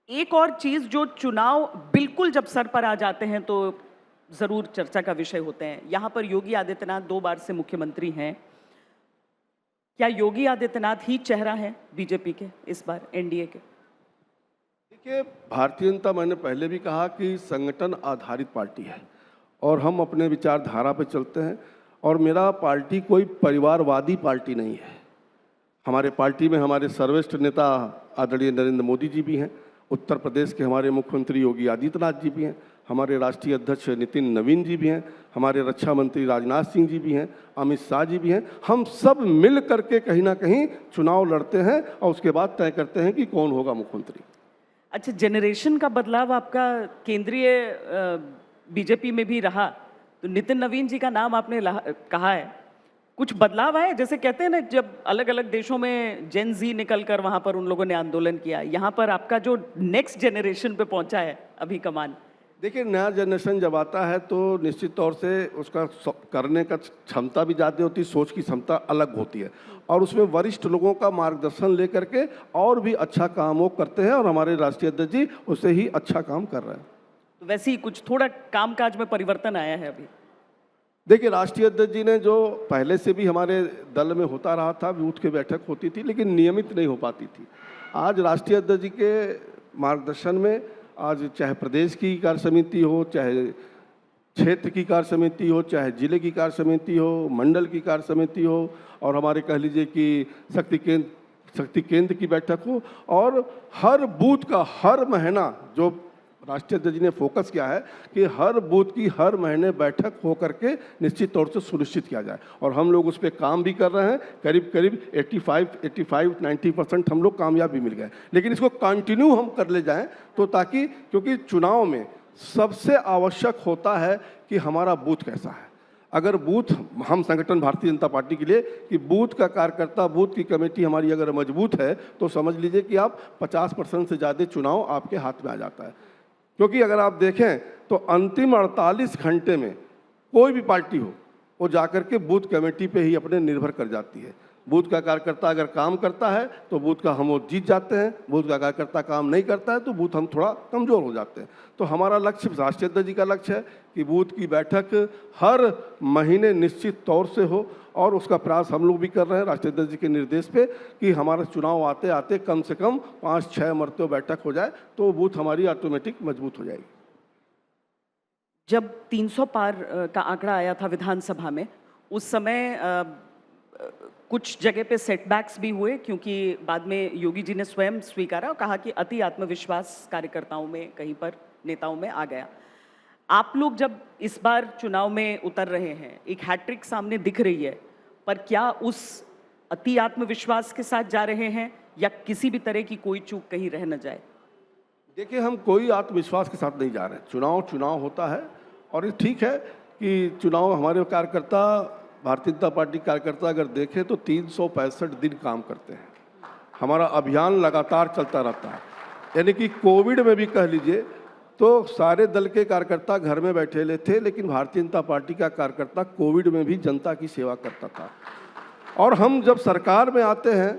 एक और चीज जो चुनाव बिल्कुल जब सर पर आ जाते हैं तो जरूर चर्चा का विषय होते हैं। यहाँ पर योगी आदित्यनाथ 2 बार से मुख्यमंत्री हैं। क्या योगी आदित्यनाथ ही चेहरा है बीजेपी के इस बार एनडीए के? देखिए, भारतीय जनता, मैंने पहले भी कहा कि संगठन आधारित पार्टी है और हम अपने विचारधारा पे चलते हैं। और मेरा पार्टी कोई परिवारवादी पार्टी नहीं है। हमारे पार्टी में हमारे सर्वश्रेष्ठ नेता आदरणीय नरेंद्र मोदी जी भी हैं, उत्तर प्रदेश के हमारे मुख्यमंत्री योगी आदित्यनाथ जी भी हैं, हमारे राष्ट्रीय अध्यक्ष नितिन नवीन जी भी हैं, हमारे रक्षा मंत्री राजनाथ सिंह जी भी हैं, अमित शाह जी भी हैं। हम सब मिल करके कहीं ना कहीं चुनाव लड़ते हैं और उसके बाद तय करते हैं कि कौन होगा मुख्यमंत्री। अच्छा, जनरेशन का बदलाव आपका केंद्रीय बीजेपी में भी रहा, तो नितिन नवीन जी का नाम आपने कहा है, कुछ बदलाव आए? जैसे कहते हैं ना, जब अलग अलग देशों में जेन जी निकल कर वहां पर उन लोगों ने आंदोलन किया, यहाँ पर आपका जो नेक्स्ट जनरेशन पे पहुंचा है अभी कमान। देखिए, नया जनरेशन जब आता है तो निश्चित तौर से उसका करने का क्षमता भी ज़्यादा होती है, सोच की क्षमता अलग होती है और उसमें वरिष्ठ लोगों का मार्गदर्शन लेकर के और भी अच्छा काम वो करते हैं और हमारे राष्ट्रीय अध्यक्ष जी उससे ही अच्छा काम कर रहे हैं। तो वैसे ही कुछ थोड़ा कामकाज में परिवर्तन आया है अभी? देखिए, राष्ट्रीय अध्यक्ष जी ने जो पहले से भी हमारे दल में होता रहा था, बूथ की बैठक होती थी लेकिन नियमित नहीं हो पाती थी। आज राष्ट्रीय अध्यक्ष जी के मार्गदर्शन में आज चाहे प्रदेश की कार्य समिति हो, चाहे क्षेत्र की कार्य समिति हो, चाहे जिले की कार्य समिति हो, मंडल की कार्य समिति हो और हमारे कह लीजिए कि शक्ति केंद्र की बैठक हो, और हर बूथ का हर महीना जो राष्ट्रीय अध्यक्ष जी ने फोकस किया है कि हर बूथ की हर महीने बैठक हो करके निश्चित तौर से सुनिश्चित किया जाए और हम लोग उस पर काम भी कर रहे हैं। करीब करीब 85-90% हम लोग कामयाब भी मिल गए, लेकिन इसको कंटिन्यू हम कर ले जाएं तो ताकि, क्योंकि चुनाव में सबसे आवश्यक होता है कि हमारा बूथ कैसा है। अगर बूथ, हम संगठन भारतीय जनता पार्टी के लिए कि बूथ का कार्यकर्ता, बूथ की कमेटी हमारी अगर मजबूत है तो समझ लीजिए कि आप 50% से ज़्यादा चुनाव आपके हाथ में आ जाता है। क्योंकि अगर आप देखें तो अंतिम 48 घंटे में कोई भी पार्टी हो वो जाकर के बूथ कमेटी पे ही अपने निर्भर कर जाती है। बूथ का कार्यकर्ता अगर काम करता है तो बूथ का हम वो जीत जाते हैं, बूथ का कार्यकर्ता काम नहीं करता है तो बूथ हम थोड़ा कमज़ोर हो जाते हैं। तो हमारा लक्ष्य, राष्ट्रीय अध्यक्ष जी का लक्ष्य है कि बूथ की बैठक हर महीने निश्चित तौर से हो और उसका प्रयास हम लोग भी कर रहे हैं राष्ट्रीय अध्यक्ष जी के निर्देश पे कि हमारा चुनाव आते आते कम से कम 5-6 मरतबा बैठक हो जाए तो बूथ हमारी ऑटोमेटिक मजबूत हो जाएगी। जब 300 पार का आंकड़ा आया था विधानसभा में, उस समय कुछ जगह पे सेटबैक्स भी हुए, क्योंकि बाद में योगी जी ने स्वयं स्वीकारा और कहा कि अति आत्मविश्वास कार्यकर्ताओं में, कहीं पर नेताओं में आ गया। आप लोग जब इस बार चुनाव में उतर रहे हैं, एक हैट्रिक सामने दिख रही है, पर क्या उस अति आत्मविश्वास के साथ जा रहे हैं या किसी भी तरह की कोई चूक कहीं रह न जाए? देखिए, हम कोई आत्मविश्वास के साथ नहीं जा रहे हैं। चुनाव होता है और ये ठीक है कि चुनाव हमारे कार्यकर्ता, भारतीय जनता पार्टी कार्यकर्ता अगर देखें तो 365 दिन काम करते हैं। हमारा अभियान लगातार चलता रहता है, यानी कि कोविड में भी कह लीजिए तो सारे दल के कार्यकर्ता घर में बैठे थे, लेकिन भारतीय जनता पार्टी का कार्यकर्ता कोविड में भी जनता की सेवा करता था। और हम जब सरकार में आते हैं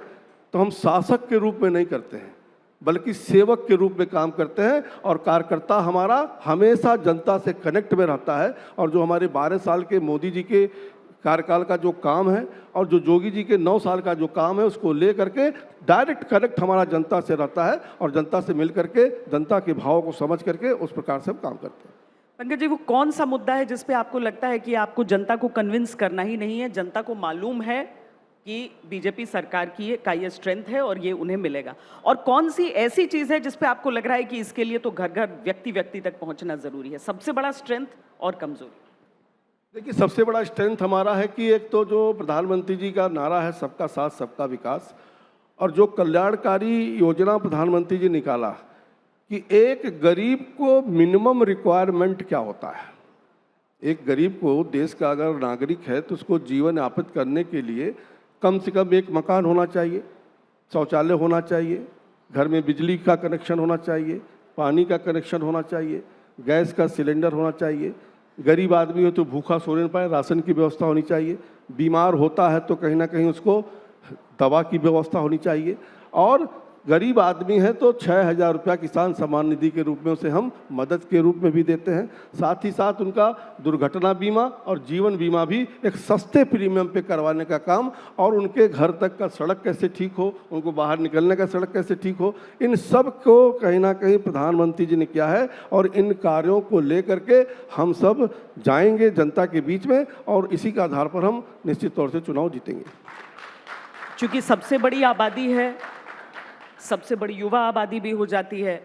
तो हम शासक के रूप में नहीं करते हैं बल्कि सेवक के रूप में काम करते हैं और कार्यकर्ता हमारा हमेशा जनता से कनेक्ट में रहता है। और जो हमारे 12 साल के मोदी जी के कार्यकाल का जो काम है और जो योगी जी के 9 साल का जो काम है उसको ले करके डायरेक्ट कनेक्ट हमारा जनता से रहता है और जनता से मिल करके, जनता के भावों को समझ करके उस प्रकार से हम काम करते हैं। पंकज जी, वो कौन सा मुद्दा है जिस पे आपको लगता है कि आपको जनता को कन्विंस करना ही नहीं है, जनता को मालूम है कि बीजेपी सरकार की का ये स्ट्रेंथ है और ये उन्हें मिलेगा? और कौन सी ऐसी चीज़ है जिस पे आपको लग रहा है कि इसके लिए तो घर घर, व्यक्ति व्यक्ति तक पहुंचना जरूरी है? सबसे बड़ा स्ट्रेंथ और कमजोरी? देखिए, सबसे बड़ा स्ट्रेंथ हमारा है कि एक तो जो प्रधानमंत्री जी का नारा है सबका साथ सबका विकास, और जो कल्याणकारी योजना प्रधानमंत्री जी निकाला कि एक गरीब को मिनिमम रिक्वायरमेंट क्या होता है। एक गरीब को, देश का अगर नागरिक है तो उसको जीवन यापित करने के लिए कम से कम एक मकान होना चाहिए, शौचालय होना चाहिए, घर में बिजली का कनेक्शन होना चाहिए, पानी का कनेक्शन होना चाहिए, गैस का सिलेंडर होना चाहिए। गरीब आदमी हो तो भूखा सो नहीं पाए, राशन की व्यवस्था होनी चाहिए। बीमार होता है तो कहीं ना कहीं उसको दवा की व्यवस्था होनी चाहिए। और गरीब आदमी है तो 6,000 रुपया किसान सम्मान निधि के रूप में उसे हम मदद के रूप में भी देते हैं। साथ ही साथ उनका दुर्घटना बीमा और जीवन बीमा भी एक सस्ते प्रीमियम पे करवाने का काम, और उनके घर तक का सड़क कैसे ठीक हो, उनको बाहर निकलने का सड़क कैसे ठीक हो, इन सब को कहीं ना कहीं प्रधानमंत्री जी ने किया है। और इन कार्यों को लेकर के हम सब जाएंगे जनता के बीच में, और इसी के आधार पर हम निश्चित तौर से चुनाव जीतेंगे। चूंकि सबसे बड़ी आबादी है, सबसे बड़ी युवा आबादी भी हो जाती है,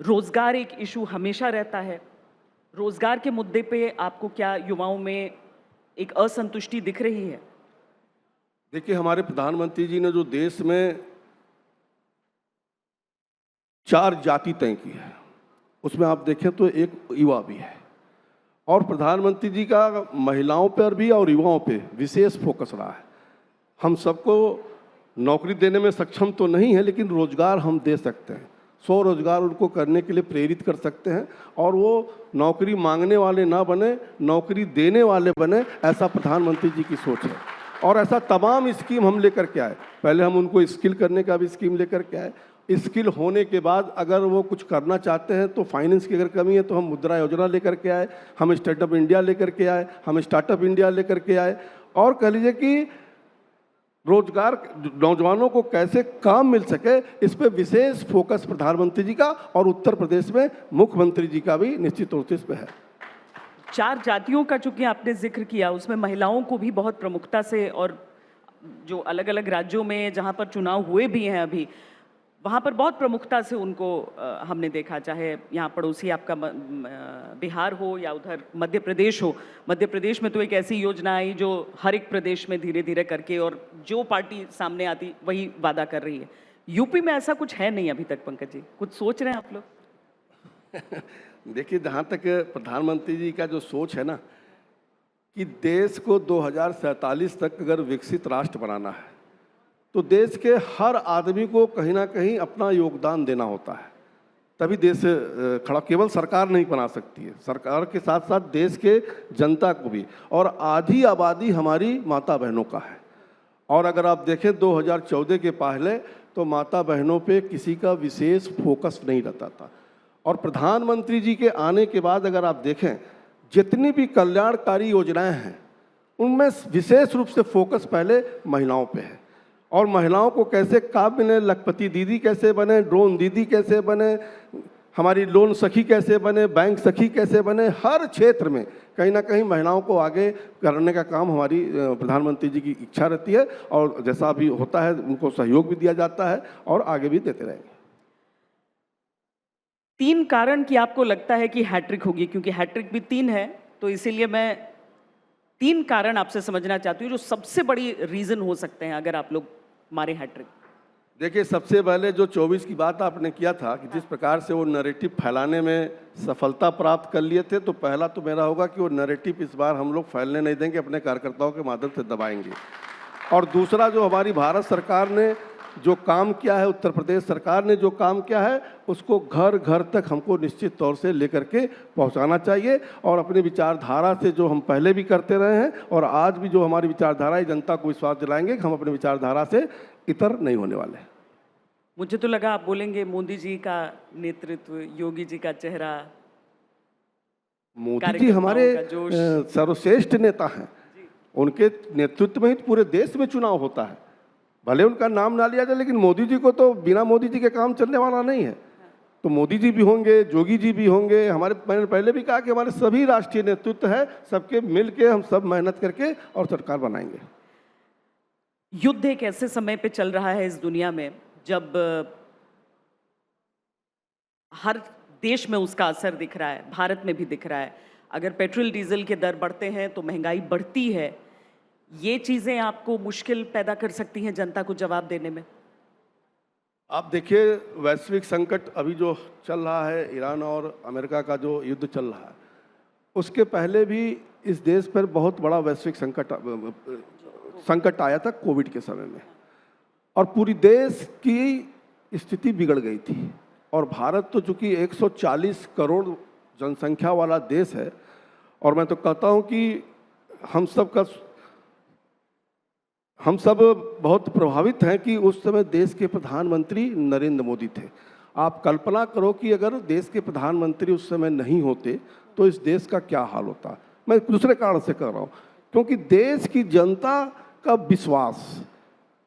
रोजगार एक इशू हमेशा रहता है। रोजगार के मुद्दे पे आपको क्या युवाओं में एक असंतुष्टि दिख रही है? देखिए, हमारे प्रधानमंत्री जी ने जो देश में 4 जाति तय की है, उसमें आप देखें तो एक युवा भी है। और प्रधानमंत्री जी का महिलाओं पर भी और युवाओं पे विशेष फोकस रहा है। हम सबको नौकरी देने में सक्षम तो नहीं है, लेकिन रोजगार हम दे सकते हैं, स्वरोजगार उनको करने के लिए प्रेरित कर सकते हैं, और वो नौकरी मांगने वाले ना बने, नौकरी देने वाले बने, ऐसा प्रधानमंत्री जी की सोच है। और ऐसा तमाम स्कीम हम लेकर के आए। पहले हम उनको स्किल करने का भी स्कीम लेकर के आए। स्किल होने के बाद अगर वो कुछ करना चाहते हैं तो फाइनेंस की अगर कमी है तो हम मुद्रा योजना लेकर के आए, हम स्टार्टअप इंडिया लेकर के आए, हम स्टार्टअप इंडिया लेकर के आए। और कह लीजिए कि रोजगार, नौजवानों को कैसे काम मिल सके, इस पे विशेष फोकस प्रधानमंत्री जी का और उत्तर प्रदेश में मुख्यमंत्री जी का भी निश्चित तौर से इस पे है। 4 जातियों का चूंकि आपने जिक्र किया, उसमें महिलाओं को भी बहुत प्रमुखता से, और जो अलग अलग राज्यों में जहां पर चुनाव हुए भी हैं अभी, वहाँ पर बहुत प्रमुखता से उनको हमने देखा, चाहे यहाँ पड़ोसी आपका बिहार हो या उधर मध्य प्रदेश हो। मध्य प्रदेश में तो एक ऐसी योजना आई जो हर एक प्रदेश में धीरे धीरे करके, और जो पार्टी सामने आती वही वादा कर रही है। यूपी में ऐसा कुछ है नहीं अभी तक। पंकज जी, कुछ सोच रहे हैं आप लोग? देखिए, जहाँ तक प्रधानमंत्री जी का जो सोच है ना, कि देश को 2047 तक अगर विकसित राष्ट्र बनाना है तो देश के हर आदमी को कहीं ना कहीं अपना योगदान देना होता है, तभी देश खड़ा। केवल सरकार नहीं बना सकती है, सरकार के साथ साथ देश के जनता को भी। और आधी आबादी हमारी माता बहनों का है। और अगर आप देखें 2014 के पहले तो माता बहनों पे किसी का विशेष फोकस नहीं रहता था। और प्रधानमंत्री जी के आने के बाद अगर आप देखें, जितनी भी कल्याणकारी योजनाएं हैं उनमें विशेष रूप से फोकस पहले महिलाओं पे है। और महिलाओं को कैसे काम मिले, लखपति दीदी कैसे बने, ड्रोन दीदी कैसे बने, हमारी लोन सखी कैसे बने, बैंक सखी कैसे बने, हर क्षेत्र में कहीं ना कहीं महिलाओं को आगे करने का काम हमारी प्रधानमंत्री जी की इच्छा रहती है। और जैसा भी होता है उनको सहयोग भी दिया जाता है और आगे भी देते रहेंगे। 3 कारण कि आपको लगता है कि हैट्रिक होगी, क्योंकि हैट्रिक भी 3 है, तो इसीलिए मैं 3 कारण आपसे समझना चाहती हूँ जो सबसे बड़ी रीजन हो सकते हैं अगर आप लोग मारे हैट्रिक। देखिए, सबसे पहले जो 24 की बात आपने किया था कि जिस प्रकार से वो नैरेटिव फैलाने में सफलता प्राप्त कर लिए थे, तो पहला तो मेरा होगा कि वो नैरेटिव इस बार हम लोग फैलने नहीं देंगे, अपने कार्यकर्ताओं के माध्यम से दबाएंगे। और दूसरा, जो हमारी भारत सरकार ने जो काम किया है, उत्तर प्रदेश सरकार ने जो काम किया है, उसको घर घर तक हमको निश्चित तौर से लेकर के पहुंचाना चाहिए। और अपनी विचारधारा से जो हम पहले भी करते रहे हैं और आज भी जो हमारी विचारधारा है, जनता को विश्वास दिलाएंगे कि हम अपनी विचारधारा से इतर नहीं होने वाले हैं। मुझे तो लगा आप बोलेंगे मोदी जी का नेतृत्व, योगी जी का चेहरा। मोदी जी हमारे सर्वश्रेष्ठ नेता हैं, उनके नेतृत्व में ही पूरे देश में चुनाव होता है। भले उनका नाम ना लिया जाए, लेकिन मोदी जी को तो बिना मोदी जी के काम चलने वाला नहीं है। तो मोदी जी भी होंगे, जोगी जी भी होंगे, हमारे, मैंने पहले भी कहा कि हमारे सभी राष्ट्रीय नेतृत्व है, सबके मिल के हम सब मेहनत करके और सरकार बनाएंगे। युद्ध एक ऐसे समय पे चल रहा है इस दुनिया में जब हर देश में उसका असर दिख रहा है, भारत में भी दिख रहा है। अगर पेट्रोल डीजल के दर बढ़ते हैं तो महंगाई बढ़ती है। ये चीजें आपको मुश्किल पैदा कर सकती हैं जनता को जवाब देने में। आप देखिए, वैश्विक संकट अभी जो चल रहा है, ईरान और अमेरिका का जो युद्ध चल रहा है, उसके पहले भी इस देश पर बहुत बड़ा वैश्विक संकट आया था कोविड के समय में, और पूरी देश की स्थिति बिगड़ गई थी। और भारत तो चूंकि 140 करोड़ जनसंख्या वाला देश है, और मैं तो कहता हूं कि हम सब बहुत प्रभावित हैं कि उस समय देश के प्रधानमंत्री नरेंद्र मोदी थे। आप कल्पना करो कि अगर देश के प्रधानमंत्री उस समय नहीं होते तो इस देश का क्या हाल होता। मैं दूसरे कारण से कर रहा हूँ, क्योंकि देश की जनता का विश्वास,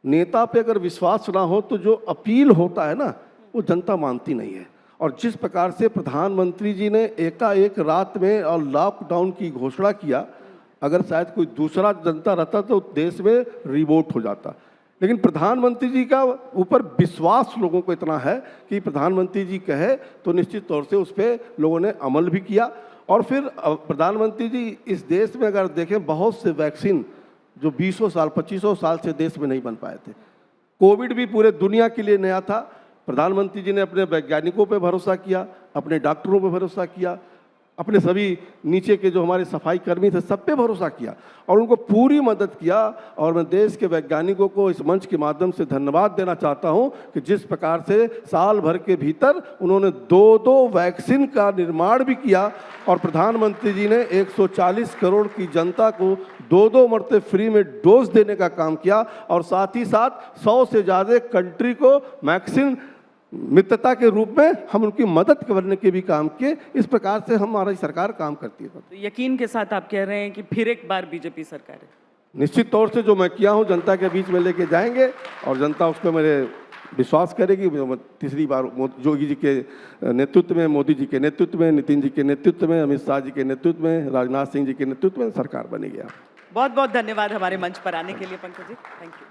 नेता पे अगर विश्वास ना हो तो जो अपील होता है ना, वो जनता मानती नहीं है। और जिस प्रकार से प्रधानमंत्री जी ने एकाएक रात में और लॉकडाउन की घोषणा किया, अगर शायद कोई दूसरा जनता रहता तो देश में रिवोल्ट हो जाता। लेकिन प्रधानमंत्री जी का ऊपर विश्वास लोगों को इतना है कि प्रधानमंत्री जी कहे तो निश्चित तौर से उस पर लोगों ने अमल भी किया। और फिर प्रधानमंत्री जी इस देश में अगर देखें, बहुत से वैक्सीन जो 20 साल 25 साल से देश में नहीं बन पाए थे। कोविड भी पूरे दुनिया के लिए नया था। प्रधानमंत्री जी ने अपने वैज्ञानिकों पे भरोसा किया, अपने डॉक्टरों पे भरोसा किया, अपने सभी नीचे के जो हमारे सफाई कर्मी थे सब पे भरोसा किया और उनको पूरी मदद किया। और मैं देश के वैज्ञानिकों को इस मंच के माध्यम से धन्यवाद देना चाहता हूं कि जिस प्रकार से साल भर के भीतर उन्होंने 2 वैक्सीन का निर्माण भी किया और प्रधानमंत्री जी ने 140 करोड़ की जनता को 2 मरते फ्री में डोज देने का काम किया और साथ ही साथ 100 से ज़्यादा कंट्री को वैक्सीन मित्रता के रूप में हम उनकी मदद करने के भी काम किए। इस प्रकार से हमारी सरकार काम करती है। तो यकीन के साथ आप कह रहे हैं कि फिर एक बार बीजेपी सरकार है? निश्चित तौर से जो मैं किया हूं जनता के बीच में लेके जाएंगे और जनता उस पर मेरे विश्वास करेगी। तीसरी बार योगी जी के नेतृत्व में, मोदी जी के नेतृत्व में, नितिन जी के नेतृत्व में, अमित शाह जी के नेतृत्व में, राजनाथ सिंह जी के नेतृत्व में सरकार बनेगी। बहुत बहुत धन्यवाद हमारे मंच पर आने के लिए पंकज जी। Thank you.